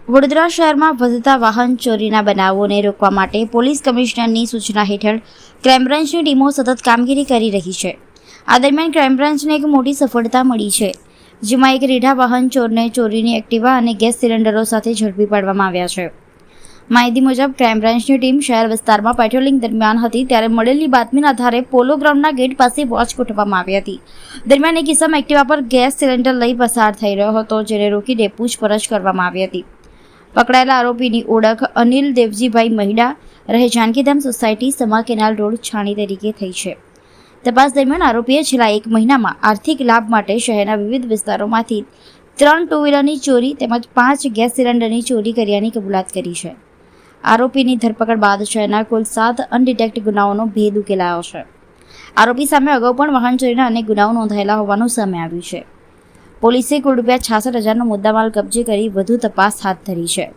વડોદરા શહેરમાં વધતા વાહન ચોરીના બનાવોને રોકવા માટે પોલીસ કમિશનરની સૂચના હેઠળ ક્રાઇમ બ્રાન્ચની ટીમો સતત કામગીરી કરી રહી છે। આ દરમિયાન ક્રાઇમ બ્રાન્ચને એક મોટી સફળતા મળી છે, જેમાં એક રીઢા વાહન ચોરને ચોરીની એક્ટિવા અને ગેસ સિલિન્ડરો સાથે ઝડપી પાડવામાં આવ્યા છે। માહિતી મુજબ ક્રાઇમ બ્રાન્ચની ટીમ શહેર વિસ્તારમાં પેટ્રોલિંગ દરમિયાન હતી ત્યારે મળેલી બાતમીના આધારે પોલો ગ્રાઉન્ડના ગેટ પાસે વોચ ગોઠવવામાં આવી હતી। દરમિયાન એક ઇસમ એક્ટિવા પર ગેસ સિલિન્ડર લઈ પસાર થઈ રહ્યો હતો, જેને રોકીને પૂછપરછ કરવામાં આવી હતી। પકડાયેલા આરોપીની ઓળખ અનિલ દેવજીભાઈ મહિડા, રહે જાનકીધામ સોસાયટી, સમા કેનાલ રોડ, છાણી તરીકે થઈ છે। તપાસ દરમિયાન આરોપીએ છેલ્લા એક મહિનામાં આર્થિક લાભ માટે શહેરના વિવિધ વિસ્તારોમાંથી 3 ટુ વ્હીલરની ચોરી તેમજ 5 ગેસ સિલિન્ડરની ચોરી કર્યાની કબૂલાત કરી છે। આરોપીની ધરપકડ બાદ શહેરના કુલ 7 અનડિટેક્ટ ગુનાઓનો ભેદ ઉકેલાયો છે। આરોપી સામે અગાઉ પણ વાહન ચોરીના અનેક ગુનાઓ નોંધાયેલા હોવાનું સામે આવ્યું છે। પોલીસે કુલ ₹66,000નો મુદ્દામાલ કબજે કરી વધુ તપાસ હાથ ધરી છે।